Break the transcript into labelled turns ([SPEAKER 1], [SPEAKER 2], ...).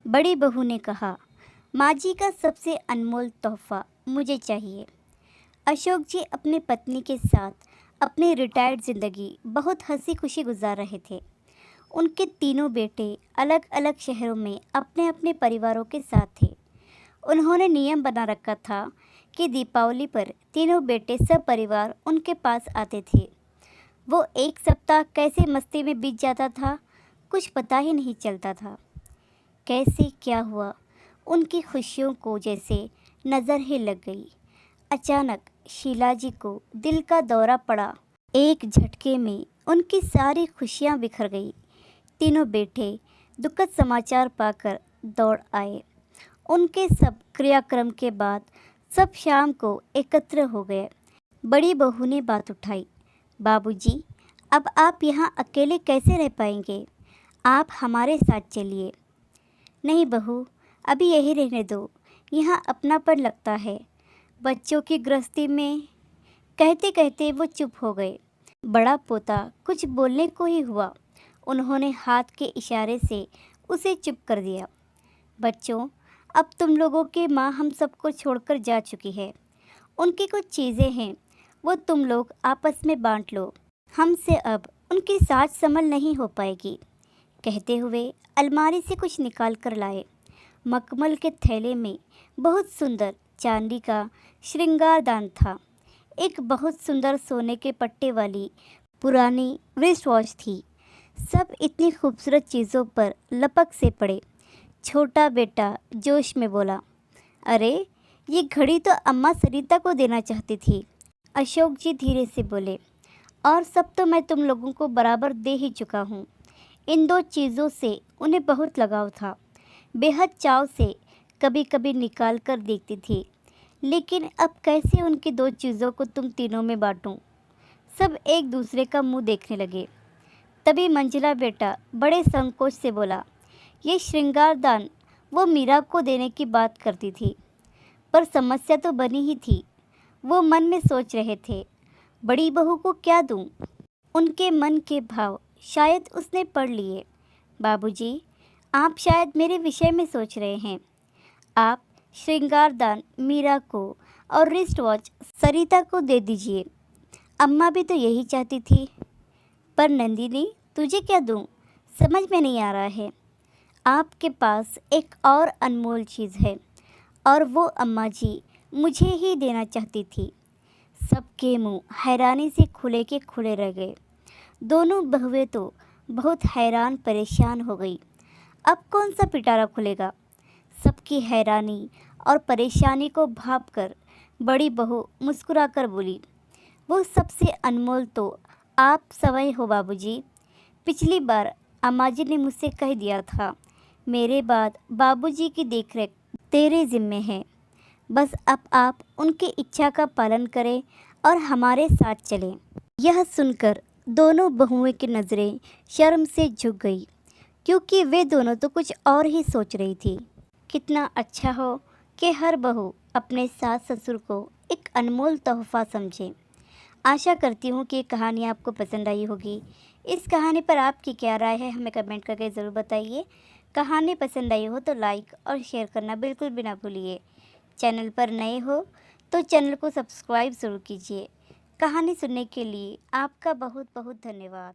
[SPEAKER 1] बड़ी बहू ने कहा, माँ जी का सबसे अनमोल तोहफा मुझे चाहिए। अशोक जी अपनी पत्नी के साथ अपनी रिटायर्ड ज़िंदगी बहुत हंसी खुशी गुजार रहे थे। उनके तीनों बेटे अलग अलग शहरों में अपने अपने परिवारों के साथ थे। उन्होंने नियम बना रखा था कि दीपावली पर तीनों बेटे सब परिवार उनके पास आते थे। वो एक सप्ताह कैसे मस्ती में बीत जाता था, कुछ पता ही नहीं चलता था। कैसे क्या हुआ, उनकी खुशियों को जैसे नज़र ही लग गई। अचानक शीला जी को दिल का दौरा पड़ा। एक झटके में उनकी सारी खुशियां बिखर गई। तीनों बेटे दुखद समाचार पाकर दौड़ आए। उनके सब क्रियाक्रम के बाद सब शाम को एकत्र हो गए। बड़ी बहू ने बात उठाई, बाबूजी, अब आप यहाँ अकेले कैसे रह पाएंगे? आप हमारे साथ चलिए। नहीं बहू, अभी यही रहने दो, यहाँ अपनापन लगता है। बच्चों की गृहस्थी में कहते कहते वो चुप हो गए। बड़ा पोता कुछ बोलने को ही हुआ, उन्होंने हाथ के इशारे से उसे चुप कर दिया। बच्चों, अब तुम लोगों की माँ हम सबको छोड़कर जा चुकी है। उनकी कुछ चीज़ें हैं, वो तुम लोग आपस में बांट लो। हमसे अब उनकी साज संभल नहीं हो पाएगी। कहते हुए अलमारी से कुछ निकाल कर लाए। मखमल के थैले में बहुत सुंदर चांदी का श्रृंगारदान था। एक बहुत सुंदर सोने के पट्टे वाली पुरानी रिस्ट वॉच थी। सब इतनी खूबसूरत चीज़ों पर लपक से पड़े। छोटा बेटा जोश में बोला, अरे ये घड़ी तो अम्मा सरिता को देना चाहती थी। अशोक जी धीरे से बोले, और सब तो मैं तुम लोगों को बराबर दे ही चुका हूँ। इन दो चीज़ों से उन्हें बहुत लगाव था। बेहद चाव से कभी कभी निकाल कर देखती थी, लेकिन अब कैसे उनकी दो चीज़ों को तुम तीनों में बांटूं? सब एक दूसरे का मुंह देखने लगे। तभी मंजिला बेटा बड़े संकोच से बोला, ये श्रृंगारदान वो मीरा को देने की बात करती थी, पर समस्या तो बनी ही थी। वो मन में सोच रहे थे, बड़ी बहू को क्या दूं? उनके मन के भाव शायद उसने पढ़ लिए। बाबूजी, आप शायद मेरे विषय में सोच रहे हैं। आप श्रृंगारदान मीरा को और रिस्ट वॉच सरिता को दे दीजिए। अम्मा भी तो यही चाहती थी। पर नंदिनी, तुझे क्या दूं? समझ में नहीं आ रहा है। आपके पास एक और अनमोल चीज़ है, और वो अम्मा जी मुझे ही देना चाहती थी। सबके मुंह हैरानी से खुले के खुले रह गए। दोनों बहुएं तो बहुत हैरान परेशान हो गई। अब कौन सा पिटारा खुलेगा? सबकी हैरानी और परेशानी को भांपकर बड़ी बहू मुस्कुराकर बोली, वो सबसे अनमोल तो आप स्वयं हो बाबूजी। पिछली बार अम्मा जी ने मुझसे कह दिया था, मेरे बाद बाबूजी की देखरेख तेरे जिम्मे है। बस अब आप उनकी इच्छा का पालन करें और हमारे साथ चलें। यह सुनकर दोनों बहुओं की नज़रें शर्म से झुक गई, क्योंकि वे दोनों तो कुछ और ही सोच रही थी। कितना अच्छा हो कि हर बहू अपने सास ससुर को एक अनमोल तोहफा समझे। आशा करती हूँ कि ये कहानी आपको पसंद आई होगी। इस कहानी पर आपकी क्या राय है, हमें कमेंट करके ज़रूर बताइए। कहानी पसंद आई हो तो लाइक और शेयर करना बिल्कुल भी ना भूलिए। चैनल पर नए हो तो चैनल को सब्सक्राइब ज़रूर कीजिए। कहानी सुनने के लिए आपका बहुत बहुत धन्यवाद।